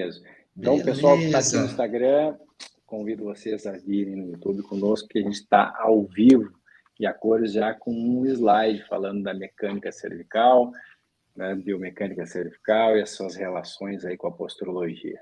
mesmo. Então, o pessoal que está aqui no Beleza. Instagram, convido vocês a virem no YouTube conosco, que a gente está ao vivo e a cores já com um slide falando da mecânica cervical, né, biomecânica cervical e as suas relações aí com a posturologia.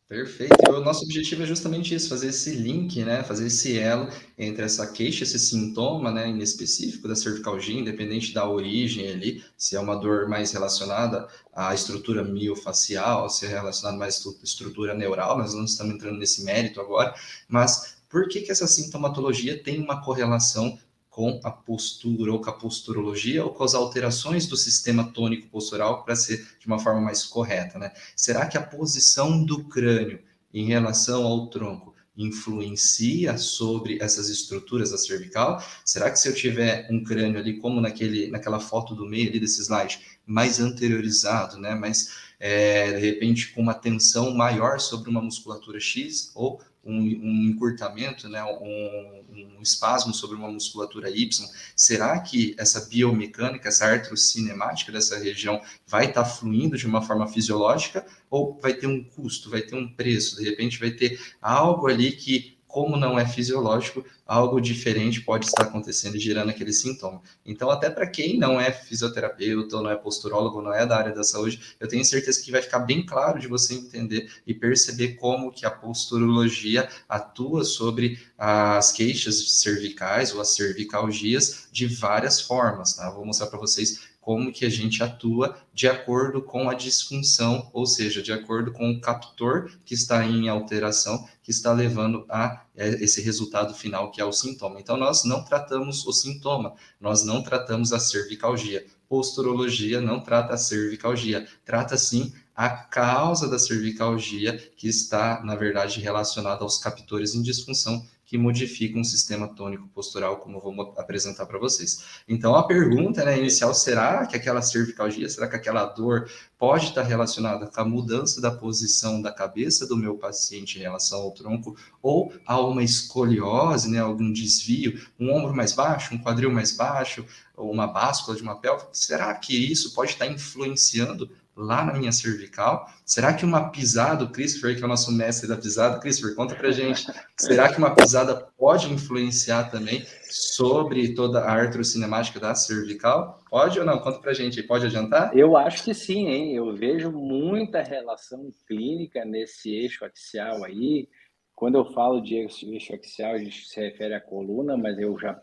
Perfeito. E o nosso objetivo é justamente isso, fazer esse link, né? Fazer esse elo entre essa queixa, esse sintoma, né, inespecífico da cervicalgia, independente da origem ali, se é uma dor mais relacionada à estrutura miofacial, se é relacionada mais à estrutura neural, nós não estamos entrando nesse mérito agora, mas por que que essa sintomatologia tem uma correlação com a postura ou com a posturologia ou com as alterações do sistema tônico postural para ser de uma forma mais correta, né? Será que a posição do crânio em relação ao tronco influencia sobre essas estruturas da cervical? Será que se eu tiver um crânio ali, como naquela foto do meio ali desse slide, mais anteriorizado, né, mais de repente com uma tensão maior sobre uma musculatura X ou um encurtamento, né, um espasmo sobre uma musculatura Y, será que essa biomecânica, essa artrocinemática dessa região vai estar fluindo de uma forma fisiológica ou vai ter um custo, vai ter um preço, de repente vai ter algo ali que, como não é fisiológico, algo diferente pode estar acontecendo e gerando aquele sintoma. Então, até para quem não é fisioterapeuta, ou não é posturólogo, ou não é da área da saúde, eu tenho certeza que vai ficar bem claro de você entender e perceber como que a posturologia atua sobre as queixas cervicais ou as cervicalgias de várias formas, tá? Vou mostrar para vocês como que a gente atua de acordo com a disfunção, ou seja, de acordo com o captor que está em alteração, que está levando a esse resultado final, que é o sintoma. Então, nós não tratamos o sintoma, nós não tratamos a cervicalgia. Posturologia não trata a cervicalgia, trata sim a causa da cervicalgia, que está, na verdade, relacionada aos captores em disfunção que modificam o sistema tônico postural, como eu vou apresentar para vocês. Então, a pergunta, né, inicial, será que aquela cervicalgia, será que aquela dor pode estar relacionada com a mudança da posição da cabeça do meu paciente em relação ao tronco, ou a uma escoliose, né, algum desvio, um ombro mais baixo, um quadril mais baixo, ou uma báscula de uma pelve? Será que isso pode estar influenciando lá na minha cervical? Será que uma pisada, o Christopher, que é o nosso mestre da pisada, Christopher, conta pra gente, será que uma pisada pode influenciar também sobre toda a artrocinemática da cervical? Pode ou não? Conta pra gente, pode adiantar? Eu acho que sim, hein? Eu vejo muita relação clínica nesse eixo axial aí. Quando eu falo de eixo axial, a gente se refere à coluna, mas eu já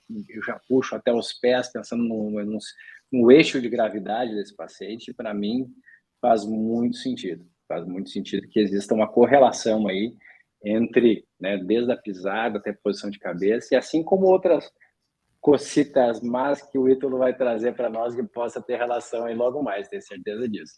puxo até os pés, pensando no eixo de gravidade desse paciente. Para mim, faz muito sentido. Faz muito sentido que exista uma correlação aí entre, né, desde a pisada até a posição de cabeça, e assim como outras cocitas más que o Ítalo vai trazer para nós que possa ter relação aí logo mais, tenho certeza disso.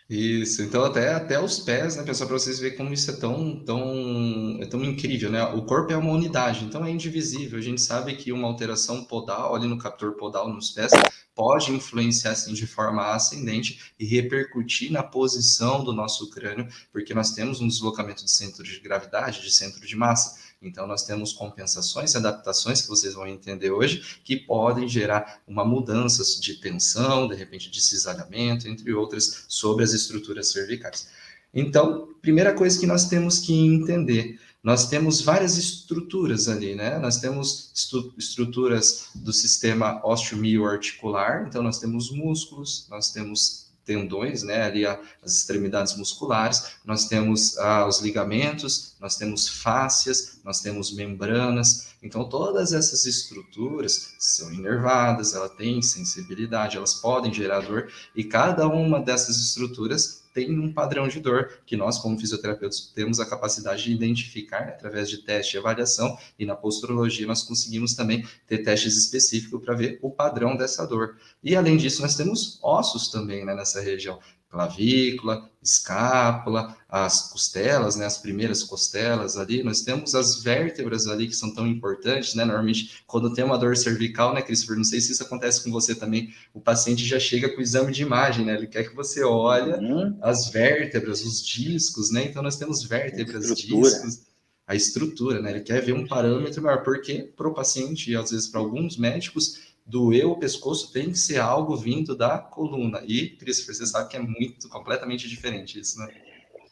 Isso, então até os pés, né, pessoal, para vocês verem como isso é tão incrível, né? O corpo é uma unidade, então é indivisível. A gente sabe que uma alteração podal ali no captor podal nos pés pode influenciar assim de forma ascendente e repercutir na posição do nosso crânio, porque nós temos um deslocamento de centro de gravidade, de centro de massa. Então, nós temos compensações e adaptações que vocês vão entender hoje, que podem gerar uma mudança de tensão, de repente de cisalhamento, entre outras, sobre as estruturas cervicais. Então, primeira coisa que nós temos que entender, nós temos várias estruturas ali, né? Nós temos estruturas do sistema osteomioarticular, então nós temos músculos, nós temos tendões, né, ali as extremidades musculares, nós temos os ligamentos, nós temos fáscias, nós temos membranas. Então, todas essas estruturas são inervadas, elas têm sensibilidade, elas podem gerar dor, e cada uma dessas estruturas tem um padrão de dor que nós, como fisioterapeutas, temos a capacidade de identificar, né, através de teste e avaliação, e na posturologia nós conseguimos também ter testes específicos para ver o padrão dessa dor. E além disso, nós temos ossos também, né, nessa região. Clavícula, escápula, as costelas, né, as primeiras costelas ali, nós temos as vértebras ali que são tão importantes, né, normalmente quando tem uma dor cervical, né, Christopher, não sei se isso acontece com você também, o paciente já chega com o exame de imagem, né, ele quer que você olhe as vértebras, os discos, né, então nós temos vértebras, Estrutura. discos, a estrutura, né, ele quer ver um parâmetro maior, porque para o paciente, e às vezes para alguns médicos, doer o pescoço tem que ser algo vindo da coluna. E, Christopher, você sabe que é muito, completamente diferente isso, né?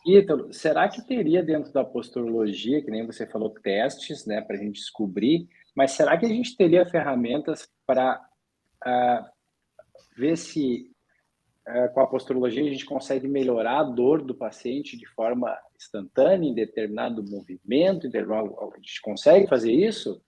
Ítalo, será que teria dentro da posturologia, que nem você falou, testes, né, para a gente descobrir, mas será que a gente teria ferramentas para ver se com a posturologia a gente consegue melhorar a dor do paciente de forma instantânea, em determinado movimento, a gente consegue fazer isso?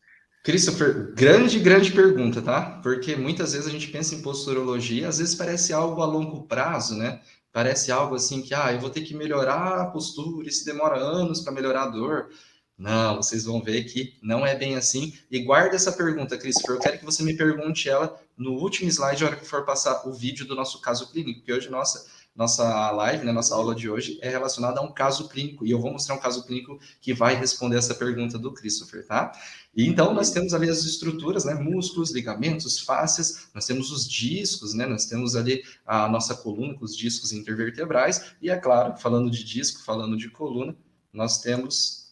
Christopher, grande pergunta, tá? Porque muitas vezes a gente pensa em posturologia, às vezes parece algo a longo prazo, né? Parece algo assim que, eu vou ter que melhorar a postura, isso demora anos para melhorar a dor. Não, vocês vão ver que não é bem assim. E guarda essa pergunta, Christopher. Eu quero que você me pergunte ela no último slide, na hora que for passar o vídeo do nosso caso clínico, porque hoje nossa live, né, nossa aula de hoje é relacionada a um caso clínico, e eu vou mostrar um caso clínico que vai responder essa pergunta do Christopher, tá? E então nós temos ali as estruturas, né, músculos, ligamentos, fáscias, nós temos os discos, né, nós temos ali a nossa coluna com os discos intervertebrais, e é claro, falando de disco, falando de coluna, nós temos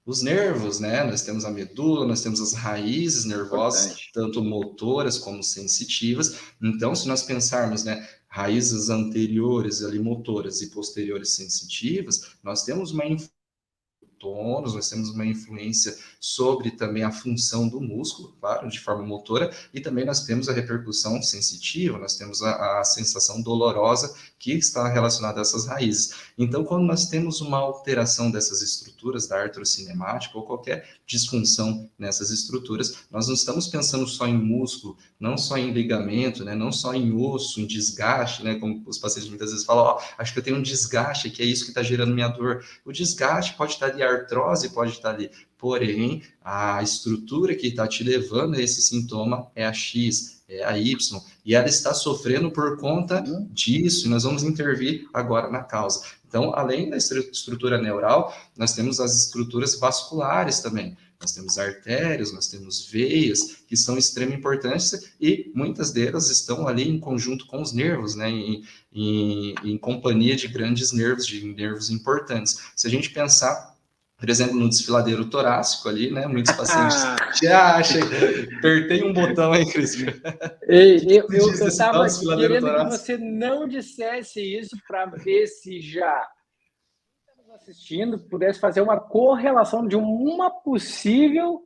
os nervos, né? Nós temos a medula, nós temos as raízes nervosas, Importante. tanto motoras como sensitivas. Então, se nós pensarmos, né, raízes anteriores ali motoras e posteriores sensitivas, nós temos uma tônus, nós temos uma influência sobre também a função do músculo, claro, de forma motora, e também nós temos a repercussão sensitiva, nós temos a sensação dolorosa que está relacionada a essas raízes. Então, quando nós temos uma alteração dessas estruturas da artrocinemática ou qualquer disfunção nessas estruturas, nós não estamos pensando só em músculo, não só em ligamento, né, não só em osso, em desgaste, né, como os pacientes muitas vezes falam, acho que eu tenho um desgaste, que é isso que está gerando minha dor. O desgaste pode estar ali, a artrose pode estar ali, porém, a estrutura que está te levando a esse sintoma é a X, é a Y, e ela está sofrendo por conta disso, e nós vamos intervir agora na causa. Então, além da estrutura neural, nós temos as estruturas vasculares também. Nós temos artérias, nós temos veias, que são extremamente importantes e muitas delas estão ali em conjunto com os nervos, né? Em companhia de grandes nervos, de nervos importantes. Se a gente pensar, por exemplo, no desfiladeiro torácico ali, né? Muitos pacientes já acham, apertei um botão aí, Cris. Eu estava querendo que torácico? você não dissesse isso para ver se já assistindo pudesse fazer uma correlação de uma possível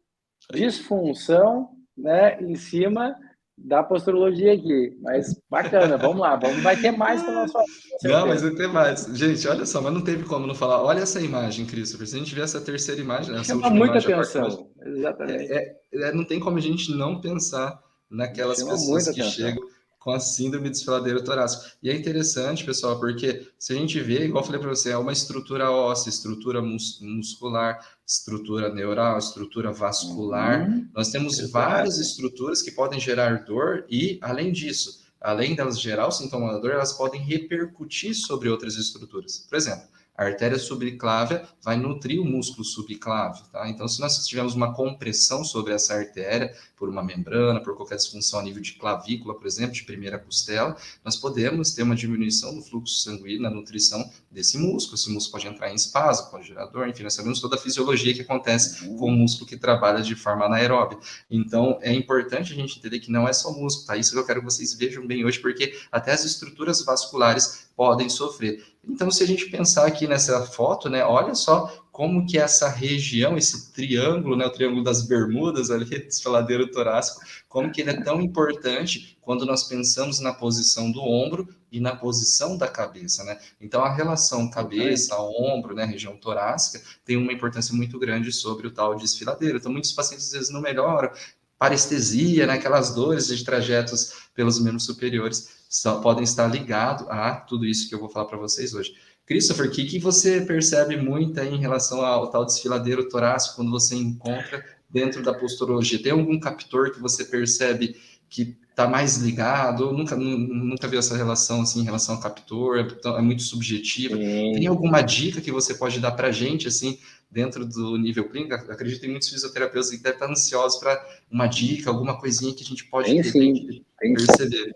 disfunção, né, em cima da posturologia aqui. Mas bacana, vamos lá, vai ter mais para nós falar, com Não, mas certeza. vai ter mais. Gente, olha só, mas não teve como não falar. Olha essa imagem, Christopher. Se a gente ver essa terceira imagem, essa Chama última muita imagem, a quarta imagem, atenção, exatamente. não tem como a gente não pensar naquelas Chama pessoas muita que atenção. chegam com a síndrome de desfiladeiro torácico. E é interessante, pessoal, porque se a gente vê, igual eu falei para você, é uma estrutura óssea, estrutura muscular, estrutura neural, estrutura vascular. Nós temos várias Exato. estruturas que podem gerar dor e, além disso, além delas gerar o sintoma da dor, elas podem repercutir sobre outras estruturas. Por exemplo, a artéria subclávia vai nutrir o músculo subclávio, tá? Então, se nós tivermos uma compressão sobre essa artéria, por uma membrana, por qualquer disfunção a nível de clavícula, por exemplo, de primeira costela, nós podemos ter uma diminuição do fluxo sanguíneo na nutrição desse músculo. Esse músculo pode entrar em espasmo, pode gerar dor, enfim, nós sabemos toda a fisiologia que acontece com o músculo que trabalha de forma anaeróbica. Então, é importante a gente entender que não é só músculo, tá? Isso que eu quero que vocês vejam bem hoje, porque até as estruturas vasculares podem sofrer. Então, se a gente pensar aqui nessa foto, né, olha só como que essa região, esse triângulo, né, o triângulo das Bermudas ali, desfiladeiro torácico, como que ele é tão importante quando nós pensamos na posição do ombro e na posição da cabeça, né? Então, a relação cabeça, ombro, né, região torácica, tem uma importância muito grande sobre o tal desfiladeiro. Então, muitos pacientes, às vezes, não melhoram, parestesia, né, aquelas dores de trajetos pelos membros superiores, podem estar ligados a tudo isso que eu vou falar para vocês hoje. Christopher, o que você percebe muito aí em relação ao tal desfiladeiro torácico quando você encontra dentro da posturologia? Tem algum captor que você percebe que está mais ligado? Eu nunca vi essa relação assim em relação ao captor, é muito subjetiva. Tem alguma dica que você pode dar para a gente assim dentro do nível clínico? Acredito que muitos fisioterapeutas que devem estar ansiosos para uma dica, alguma coisinha que a gente pode Tem de repente sim, tem sim. perceber.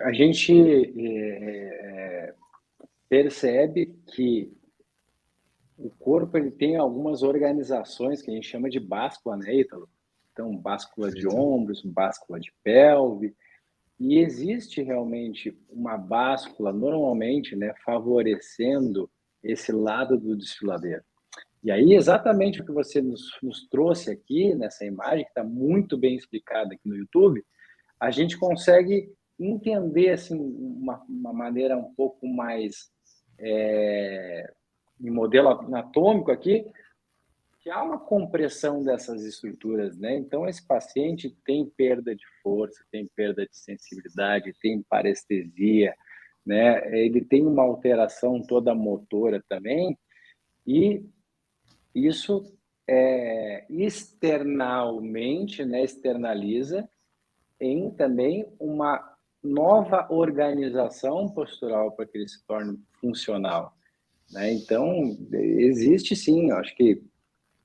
A gente percebe que o corpo ele tem algumas organizações que a gente chama de báscula, né, Ítalo? Então, báscula de ombros, báscula de pelve, E existe realmente uma báscula, normalmente, né, favorecendo esse lado do desfiladeiro. E aí, exatamente o que você nos trouxe aqui nessa imagem, que está muito bem explicada aqui no YouTube, a gente consegue entender assim, uma maneira um pouco mais em modelo anatômico aqui, que há uma compressão dessas estruturas, né? Então, esse paciente tem perda de força, tem perda de sensibilidade, tem parestesia, né? Ele tem uma alteração toda motora também, e isso externalmente, né? Externaliza em também uma nova organização postural para que ele se torne funcional, né? Então, existe sim, eu acho que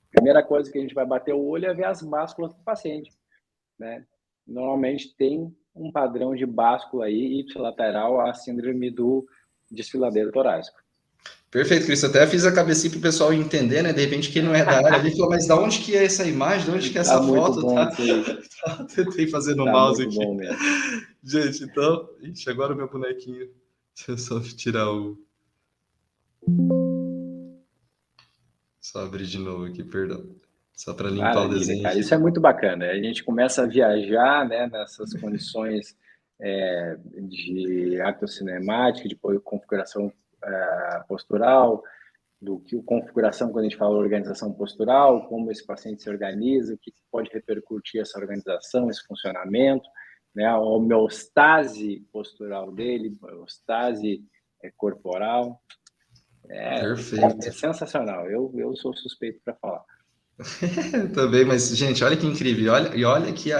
a primeira coisa que a gente vai bater o olho é ver as básculas do paciente, né? Normalmente tem um padrão de báscula aí, ipsilateral, a síndrome do desfiladeiro torácico. Perfeito, Cristo. Até fiz a cabecinha para o pessoal entender, né? De repente, quem não é da área ali falou, mas da onde que é essa imagem? De onde que é Tá essa muito foto? bom Tá? isso aí. Tentei fazer no Tá mouse muito aqui. bom mesmo. Gente, então. Ixi, agora o meu bonequinho. Deixa eu só tirar o. Só abrir de novo aqui, perdão. Só para limpar o Maravilha, desenho cara. Isso aqui. é muito bacana. A gente começa a viajar, né, nessas condições de ato cinemático, de configuração postural, do que configuração quando a gente fala organização postural, como esse paciente se organiza, o que pode repercutir essa organização, esse funcionamento, né, a homeostase postural dele, a homeostase corporal. É Perfeito. sensacional. Eu sou suspeito para falar. Também, mas, gente, olha que incrível. Olha que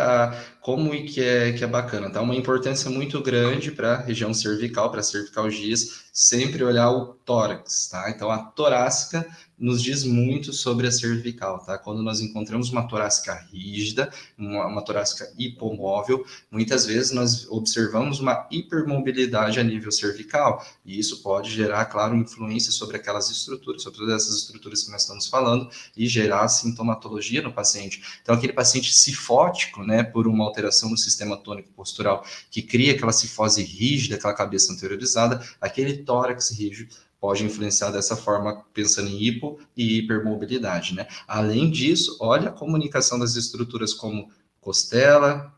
como que é bacana, tá? Uma importância muito grande para a região cervical, para cervicalgias, sempre olhar o tórax, tá? Então, a torácica nos diz muito sobre a cervical, tá? Quando nós encontramos uma torácica rígida, uma torácica hipomóvel, muitas vezes nós observamos uma hipermobilidade a nível cervical, e isso pode gerar, claro, influência sobre aquelas estruturas, sobre todas essas estruturas que nós estamos falando, e gerar sintomatologia no paciente. Então, aquele paciente cifótico, né, por uma alteração no sistema tônico postural, que cria aquela cifose rígida, aquela cabeça anteriorizada, aquele tórax rígido pode influenciar dessa forma, pensando em hipo e hipermobilidade, né? Além disso, olha a comunicação das estruturas como costela,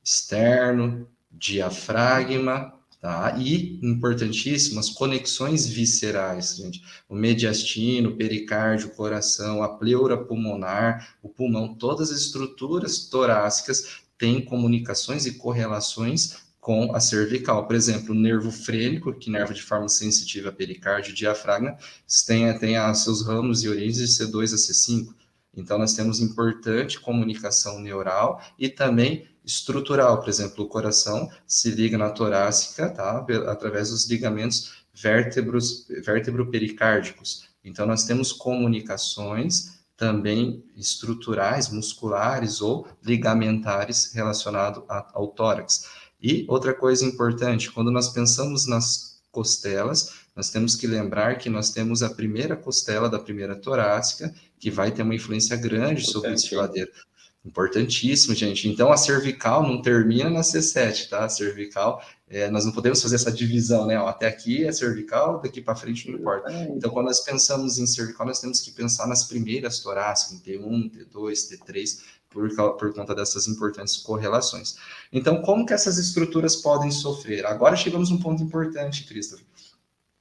externo, diafragma, tá? E, importantíssimas, conexões viscerais, gente. O mediastino, o pericárdio, o coração, a pleura pulmonar, o pulmão, todas as estruturas torácicas têm comunicações e correlações com a cervical. Por exemplo, o nervo frênico, que nerva de forma sensitiva a pericárdio e diafragma, tem seus ramos e origens de C2 a C5. Então, nós temos importante comunicação neural e também estrutural. Por exemplo, o coração se liga na torácica, tá? Através dos ligamentos vértebro-pericárdicos. Então, nós temos comunicações também estruturais, musculares ou ligamentares relacionadas ao tórax. E outra coisa importante, quando nós pensamos nas costelas, nós temos que lembrar que nós temos a primeira costela da primeira torácica, que vai ter uma influência grande sobre o Importante, hein? desfiladeiro. Importantíssimo, gente. Então, a cervical não termina na C7, tá? A cervical, nós não podemos fazer essa divisão, né? Ó, até aqui é cervical, daqui para frente não importa. Então, Exatamente. quando nós pensamos em cervical, nós temos que pensar nas primeiras torácicas, em T1, T2, T3, por conta dessas importantes correlações. Então, como que essas estruturas podem sofrer? Agora chegamos a um ponto importante, Christopher.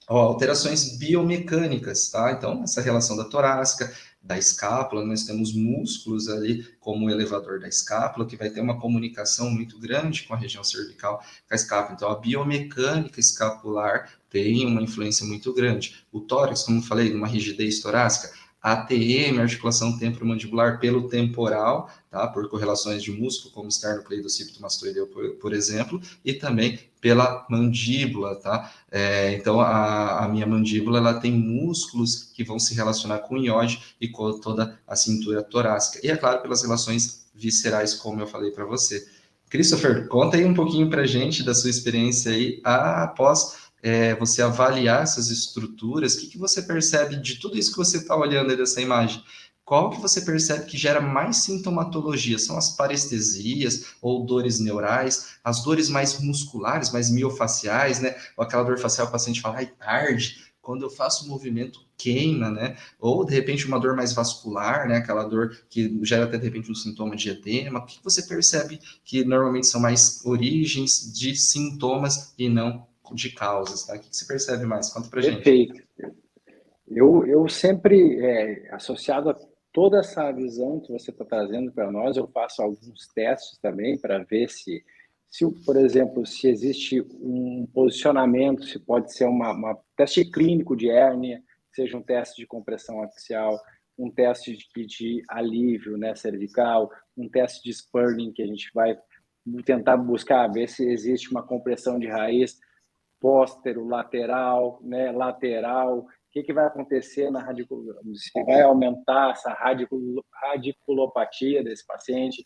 Alterações biomecânicas, tá? Então, essa relação da torácica, da escápula, nós temos músculos ali, como o elevador da escápula, que vai ter uma comunicação muito grande com a região cervical, com a escápula. Então, a biomecânica escapular tem uma influência muito grande. O tórax, como eu falei, uma rigidez torácica, a ATM, articulação temporomandibular, pelo temporal, tá? Por correlações de músculo, como esternocleidoccipito mastoideu, por exemplo, e também pela mandíbula, tá? Então, a minha mandíbula, ela tem músculos que vão se relacionar com o iode e com toda a cintura torácica. E, é claro, pelas relações viscerais, como eu falei para você. Christopher, conta aí um pouquinho para a gente da sua experiência aí após você avaliar essas estruturas. O que você percebe de tudo isso que você está olhando aí dessa imagem? qual que você percebe que gera mais sintomatologia? São as parestesias ou dores neurais, as dores mais musculares, mais miofaciais, né? Ou aquela dor facial, o paciente fala, ai, arde. Quando eu faço o movimento, queima, né? Ou, de repente, uma dor mais vascular, né? Aquela dor que gera até, de repente, um sintoma de edema. O que você percebe que normalmente são mais origens de sintomas e não de causas, tá? O que você percebe mais? Conta pra gente. Perfeito. Eu sempre, associado a toda essa visão que você está trazendo para nós, eu faço alguns testes também para ver se, por exemplo, se existe um posicionamento, se pode ser uma teste clínico de hérnia, seja um teste de compressão axial, um teste de alívio, né, cervical, um teste de spurning, que a gente vai tentar buscar ver se existe uma compressão de raiz póstero, lateral, né, lateral. O que vai acontecer na radiculopatia? Se vai aumentar essa radiculopatia desse paciente.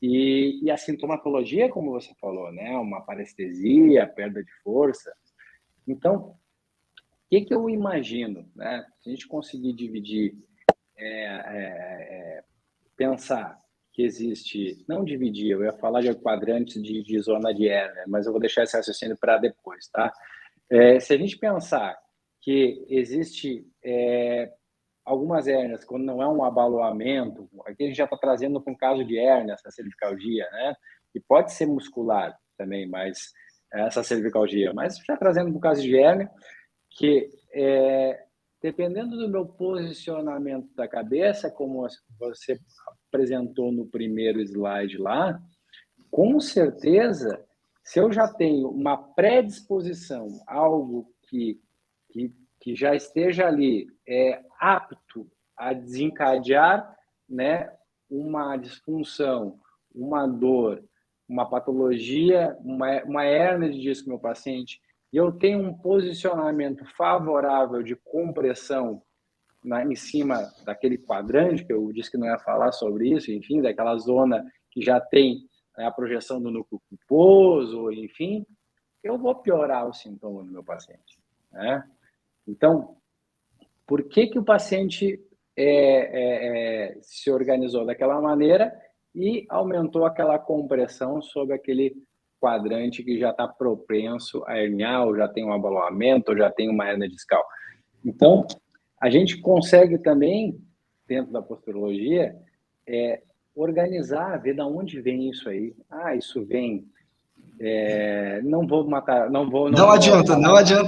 E a sintomatologia, como você falou, né, uma parestesia, perda de força. Então, o que eu imagino, né? Se a gente conseguir dividir, pensar que existe, não dividir, eu ia falar de quadrantes de zona de hérnia, mas eu vou deixar esse raciocínio para depois, tá? Se a gente pensar que existe algumas hérnias, quando não é um abaloamento, aqui a gente já está trazendo para um caso de hérnia, essa cervicalgia, né? Que pode ser muscular também, mas essa cervicalgia, mas já trazendo para o caso de hérnia, que dependendo do meu posicionamento da cabeça, como você apresentou no primeiro slide lá, com certeza, se eu já tenho uma predisposição, algo que já esteja ali apto a desencadear, né, uma disfunção, uma dor, uma patologia, uma hérnia de disco no meu paciente, e eu tenho um posicionamento favorável de compressão em cima daquele quadrante, que eu disse que não ia falar sobre isso, enfim, daquela zona que já tem a projeção do núcleo pulposo, enfim, eu vou piorar o sintoma do meu paciente, né? Então, por que o paciente se organizou daquela maneira e aumentou aquela compressão sobre aquele quadrante que já está propenso a herniar, ou já tem um abaloamento, ou já tem uma hernia discal? Então, a gente consegue também, dentro da posturologia, organizar, ver de onde vem isso aí. Ah, isso vem... não vou matar, não vou Não falar mais. adianta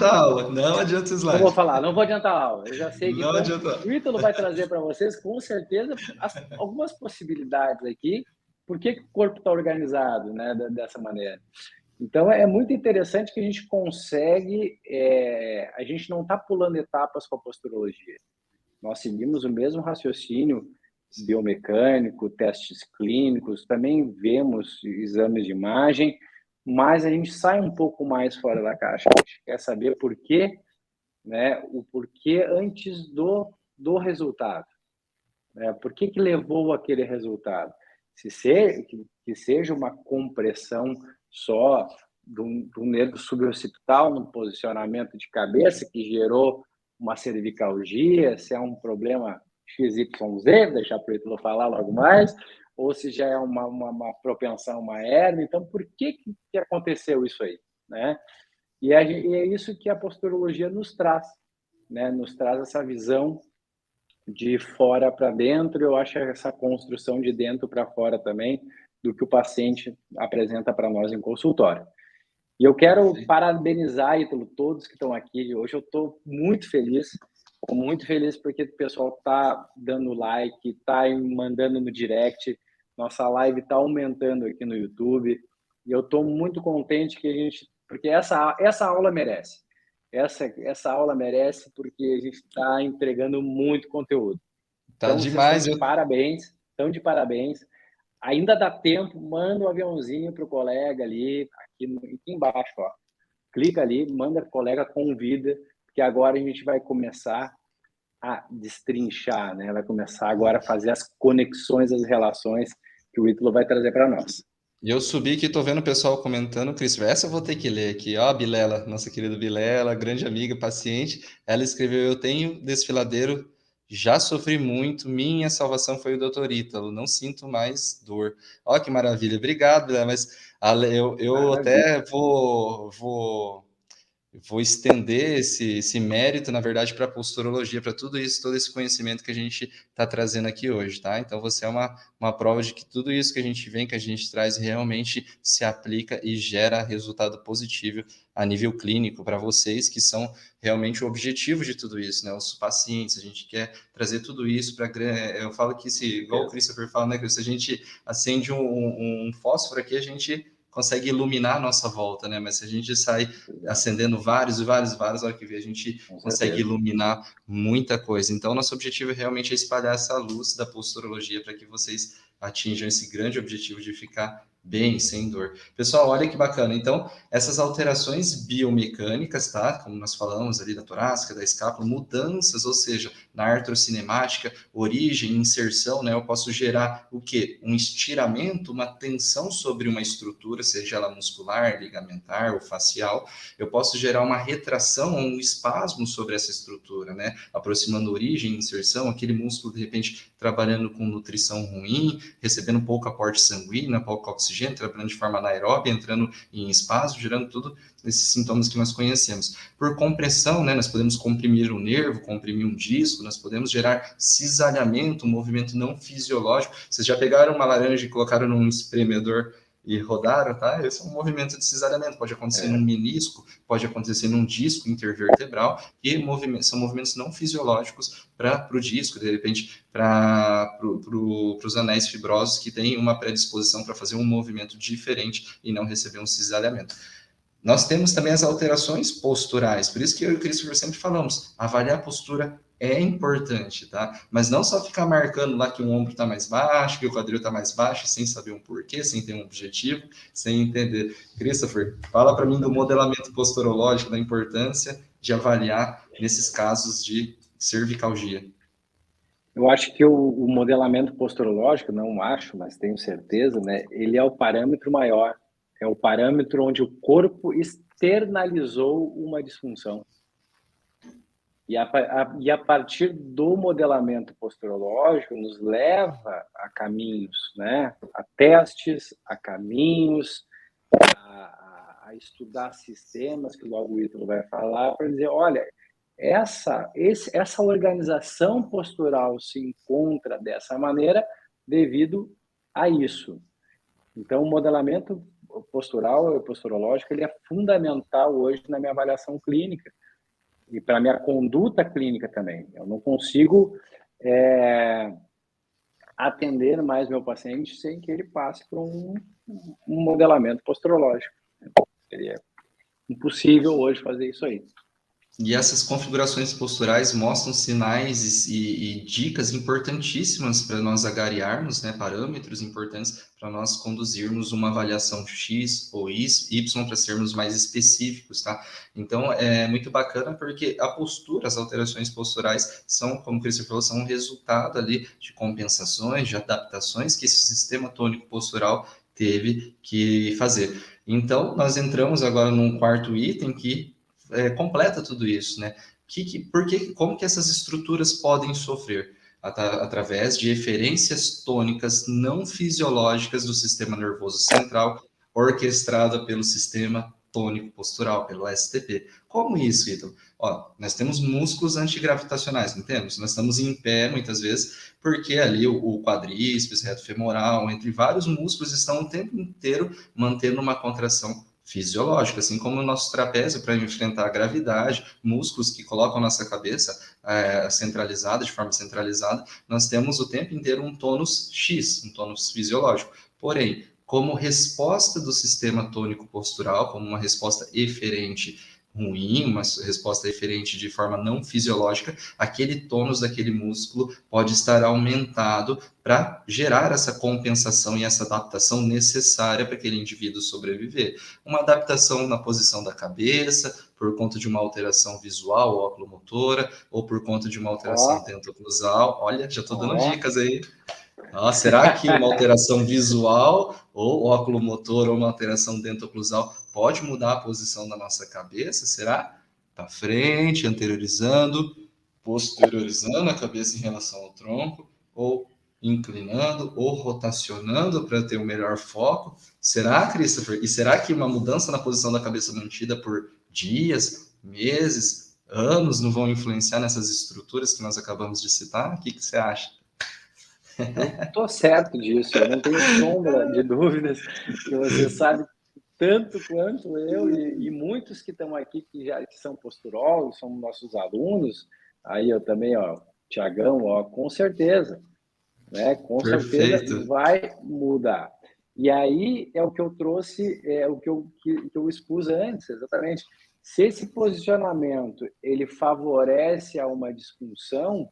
a aula, não adianta o Não vou slide. falar, não vou adiantar a aula. Eu já sei que, Não então, adianta. o Ítalo vai trazer para vocês, com certeza, algumas possibilidades aqui, por que o corpo está organizado, né, dessa maneira. Então, é muito interessante que a gente consegue, a gente não está pulando etapas com a posturologia. Nós seguimos o mesmo raciocínio biomecânico, testes clínicos, também vemos exames de imagem, mas a gente sai um pouco mais fora da caixa. A gente quer saber por quê, né? O porquê antes do resultado. Né? Por que levou aquele resultado? Que seja uma compressão só do nervo suboccipital no posicionamento de cabeça que gerou uma cervicalgia, se é um problema XYZ, deixar para o Ítalo falar logo mais, ou se já é uma propensão, uma hérnia. Então, por que aconteceu isso aí? Né? E é isso que a posturologia nos traz, né? Nos traz essa visão de fora para dentro. Eu acho essa construção de dentro para fora também do que o paciente apresenta para nós em consultório. E eu quero parabenizar, Ítalo, todos que estão aqui. Hoje eu estou muito feliz porque o pessoal está dando like, está mandando no direct. Nossa live está aumentando aqui no YouTube. E eu estou muito contente que a gente... Porque essa aula merece. Essa aula merece porque a gente está entregando muito conteúdo. Tá Então, vocês estão demais. de parabéns. Estão de parabéns. Ainda dá tempo, manda um aviãozinho para o colega ali, aqui embaixo, ó. Clica ali, manda para o colega, convida, porque agora a gente vai começar a destrinchar, né? Vai começar agora a fazer as conexões, as relações que o Ítalo vai trazer para nós. E eu subi aqui, tô vendo o pessoal comentando, Cris, essa eu vou ter que ler aqui, ó, a Bilela, nossa querida Bilela, grande amiga, paciente, ela escreveu, eu tenho desfiladeiro Já sofri muito, minha salvação foi o Dr. Ítalo, não sinto mais dor. Olha que maravilha, obrigado, né? Mas eu Maravilha. até vou estender esse mérito, na verdade, para a posturologia, para tudo isso, todo esse conhecimento que a gente está trazendo aqui hoje, tá? Então, você é uma prova de que tudo isso que a gente vem, que a gente traz, realmente se aplica e gera resultado positivo a nível clínico para vocês, que são realmente o objetivo de tudo isso, né? Os pacientes, a gente quer trazer tudo isso para... Eu falo que, igual o Christopher fala, né, que se a gente acende um fósforo aqui, a gente consegue iluminar a nossa volta, né? Mas se a gente sai acendendo vários e vários, vários, a hora que vê, a gente Com consegue certeza. iluminar muita coisa. Então, nosso objetivo realmente é espalhar essa luz da posturologia para que vocês atinjam esse grande objetivo de ficar bem, sem dor. Pessoal, olha que bacana. Então, essas alterações biomecânicas, tá? Como nós falamos ali da torácica, da escápula, mudanças, ou seja, na artrocinemática, origem, inserção, né? Eu posso gerar o quê? Um estiramento, uma tensão sobre uma estrutura, seja ela muscular, ligamentar ou facial. Eu posso gerar uma retração, um espasmo sobre essa estrutura, né? Aproximando origem, inserção, aquele músculo, de repente, trabalhando com nutrição ruim, recebendo pouco aporte sanguíneo, pouco oxigênio, trabalhando de forma anaeróbia, entrando em espasmo, gerando tudo esses sintomas que nós conhecemos. Por compressão, né, nós podemos comprimir um nervo, comprimir um disco, nós podemos gerar cisalhamento, um movimento não fisiológico. Vocês já pegaram uma laranja e colocaram num espremedor e rodaram, tá? Esse é um movimento de cisalhamento, pode acontecer num É. menisco, pode acontecer num disco intervertebral, e são movimentos não fisiológicos para o disco, de repente, para os anéis fibrosos que têm uma predisposição para fazer um movimento diferente e não receber um cisalhamento. Nós temos também as alterações posturais, por isso que eu e o Christopher sempre falamos, avaliar a postura é importante, tá? Mas não só ficar marcando lá que o ombro está mais baixo, que o quadril está mais baixo, sem saber um porquê, sem ter um objetivo, sem entender. Christopher, fala para mim do Exatamente. modelamento posturológico, da importância de avaliar nesses casos de cervicalgia. Eu acho que o modelamento posturológico, não acho, mas tenho certeza, né? Ele é o parâmetro maior. É o parâmetro onde o corpo externalizou uma disfunção. E a partir do modelamento posturológico, nos leva a caminhos, né? A testes, a caminhos, a estudar sistemas, que logo o Ítalo vai falar, para dizer, olha, essa organização postural se encontra dessa maneira devido a isso. Então, o modelamento postural e posturológico ele é fundamental hoje na minha avaliação clínica e para a minha conduta clínica também. Eu não consigo atender mais meu paciente sem que ele passe por um modelamento posturológico. Seria impossível hoje fazer isso aí. E essas configurações posturais mostram sinais e dicas importantíssimas para nós agariarmos, né, parâmetros importantes para nós conduzirmos uma avaliação X ou Y para sermos mais específicos, tá? Então, é muito bacana porque a postura, as alterações posturais são, como o Christopher falou, são um resultado ali de compensações, de adaptações que esse sistema tônico postural teve que fazer. Então, nós entramos agora num quarto item que completa tudo isso, né? Como que essas estruturas podem sofrer? Através de eferências tônicas não fisiológicas do sistema nervoso central, orquestrada pelo sistema tônico postural, pelo STP. Como isso, Ítalo? Ó, nós temos músculos antigravitacionais, não temos? Nós estamos em pé, muitas vezes, porque ali o quadríceps, reto femoral, entre vários músculos, estão o tempo inteiro mantendo uma contração fisiológica, assim como o nosso trapézio para enfrentar a gravidade, músculos que colocam a nossa cabeça centralizada, de forma centralizada, nós temos o tempo inteiro um tônus X, um tônus fisiológico. Porém, como resposta do sistema tônico postural, como uma resposta eferente ruim, uma resposta eferente de forma não fisiológica, aquele tônus daquele músculo pode estar aumentado para gerar essa compensação e essa adaptação necessária para aquele indivíduo sobreviver. Uma adaptação na posição da cabeça, por conta de uma alteração visual ou oculomotora, ou por conta de uma alteração dentoclusal. Olha, já estou dando dicas aí. Ah, será que uma alteração visual ou oculomotor ou uma alteração dentoclusal pode mudar a posição da nossa cabeça? Será? Para frente, anteriorizando, posteriorizando a cabeça em relação ao tronco, ou inclinando, ou rotacionando para ter o melhor foco? Será, Christopher? E será que uma mudança na posição da cabeça mantida por dias, meses, anos não vão influenciar nessas estruturas que nós acabamos de citar? O que você acha? Eu tô certo disso, eu não tenho sombra de dúvidas que você sabe tanto quanto eu e muitos que estão aqui que são posturólogos, são nossos alunos, aí eu também, ó, Tiagão, ó, com certeza, né? Com certeza Perfeito. vai mudar. E aí é o que eu trouxe, é o que eu expus antes, exatamente. Se esse posicionamento ele favorece a uma disfunção,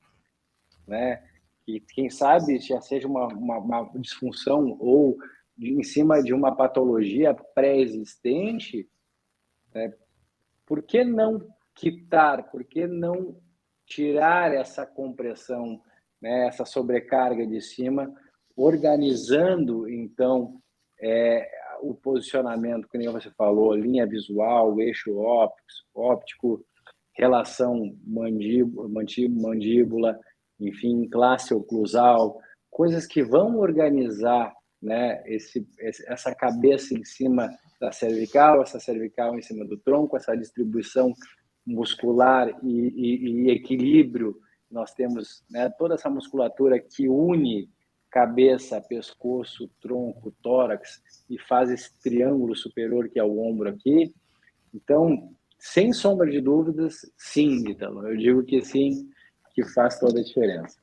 né? Que quem sabe já seja uma disfunção ou em cima de uma patologia pré-existente, né? Por que não quitar? Por que não tirar essa compressão, né? Essa sobrecarga de cima, organizando então o posicionamento, que nem você falou, linha visual, eixo óptico, relação mandíbula, enfim, classe oclusal, coisas que vão organizar, né, essa cabeça em cima da cervical, essa cervical em cima do tronco, essa distribuição muscular e equilíbrio. Nós temos, né, toda essa musculatura que une cabeça, pescoço, tronco, tórax e faz esse triângulo superior que é o ombro aqui. Então, sem sombra de dúvidas, sim, Ítalo. Eu digo que sim, que faz toda a diferença.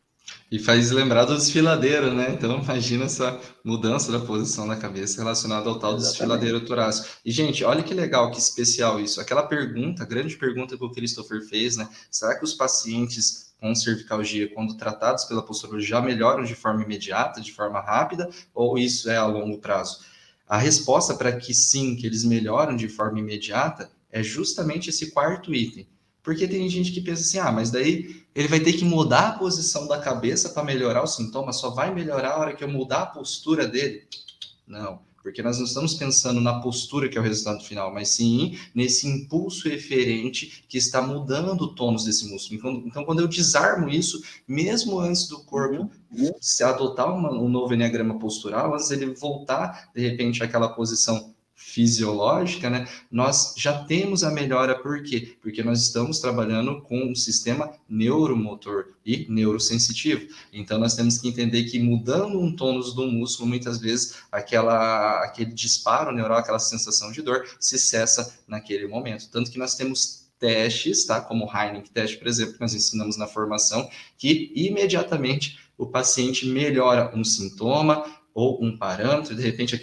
E faz lembrar do desfiladeiro, né? Então, imagina essa mudança da posição da cabeça relacionada ao tal desfiladeiro Exatamente. torácico. E, gente, olha que legal, que especial isso. Aquela pergunta, a grande pergunta que o Christopher fez, né? Será que os pacientes com cervicalgia, quando tratados pela posturologia, já melhoram de forma imediata, de forma rápida, ou isso é a longo prazo? A resposta para que sim, que eles melhoram de forma imediata, é justamente esse quarto item. Porque tem gente que pensa assim, mas daí ele vai ter que mudar a posição da cabeça para melhorar o sintoma, só vai melhorar a hora que eu mudar a postura dele. Não, porque nós não estamos pensando na postura que é o resultado final, mas sim nesse impulso eferente que está mudando o tônus desse músculo. Então, quando eu desarmo isso, mesmo antes do corpo se adotar um novo enneagrama postural, antes dele voltar, de repente, àquela posição fisiológica, né, nós já temos a melhora. Por quê? Porque nós estamos trabalhando com um sistema neuromotor e neurosensitivo. Então, nós temos que entender que mudando um tônus do músculo, muitas vezes, aquele disparo neural, aquela sensação de dor, se cessa naquele momento. Tanto que nós temos testes, tá? Como o Heineken teste, por exemplo, que nós ensinamos na formação, que imediatamente o paciente melhora um sintoma ou um parâmetro, de repente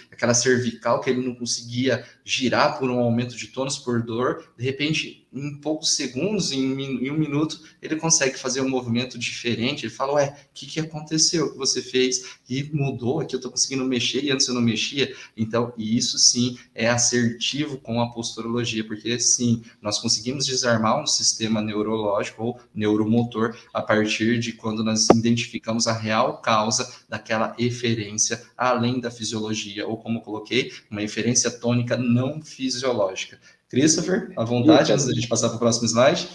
aquela cervical que ele não conseguia girar por um aumento de tônus por dor, de repente, em poucos segundos, em um minuto, ele consegue fazer um movimento diferente. Ele fala, o que aconteceu que você fez? E mudou, aqui eu estou conseguindo mexer e antes eu não mexia. Então, isso sim é assertivo com a posturologia, porque sim, nós conseguimos desarmar um sistema neurológico ou neuromotor a partir de quando nós identificamos a real causa daquela eferência, além da fisiologia, ou como coloquei, uma eferência tônica não fisiológica. Christopher, à vontade, antes da gente passar para o próximo slide.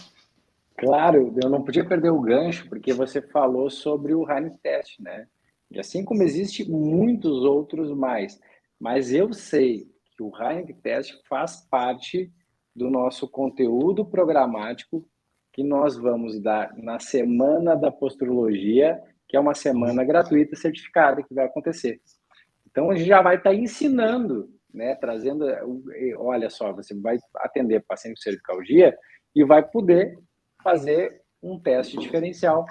Claro, eu não podia perder o gancho, porque você falou sobre o Heineken Test, né? E assim como existe muitos outros mais, mas eu sei que o Heineken Test faz parte do nosso conteúdo programático que nós vamos dar na Semana da Posturologia, que é uma semana gratuita certificada que vai acontecer. Então, a gente já vai estar ensinando, né? Trazendo, olha só, você vai atender paciente com cervicalgia e vai poder fazer um teste diferencial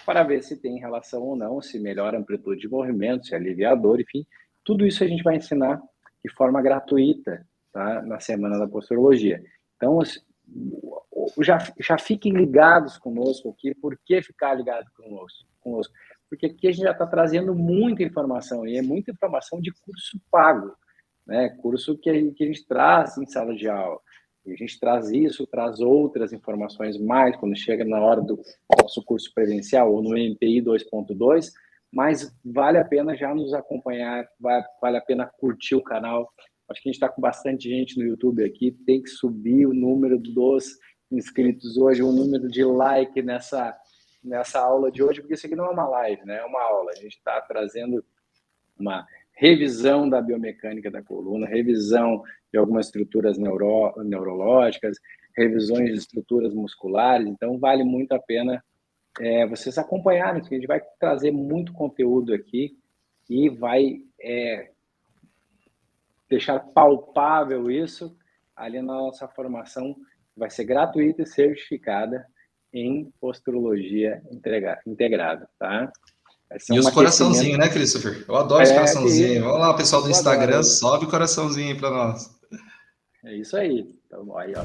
para ver se tem relação ou não, se melhora a amplitude de movimento, se alivia a dor, enfim. Tudo isso a gente vai ensinar de forma gratuita, tá? Na Semana da Posturologia. Então, já fiquem ligados conosco aqui. Por que ficar ligado conosco? Porque aqui a gente já está trazendo muita informação, e é muita informação de curso pago, né? Curso que a gente traz em sala de aula. E a gente traz isso, traz outras informações mais quando chega na hora do nosso curso presencial ou no MPI 2.2, mas vale a pena já nos acompanhar, vale a pena curtir o canal. Acho que a gente está com bastante gente no YouTube aqui, tem que subir o número dos inscritos hoje, o número de like nessa aula de hoje, porque isso aqui não é uma live, né? É uma aula. A gente está trazendo uma revisão da biomecânica da coluna, revisão de algumas estruturas neurológicas, revisões de estruturas musculares. Então, vale muito a pena vocês acompanharem, porque a gente vai trazer muito conteúdo aqui e vai deixar palpável isso ali na nossa formação, vai ser gratuita e certificada em posturologia integrada, tá? Vai ser E um os aquecimento. coraçãozinhos, né, Christopher? Eu adoro esse Que coraçãozinho. Vamos lá, pessoal do eu adoro. Instagram, sobe o coraçãozinho para nós. É isso aí. Então, aí, ó.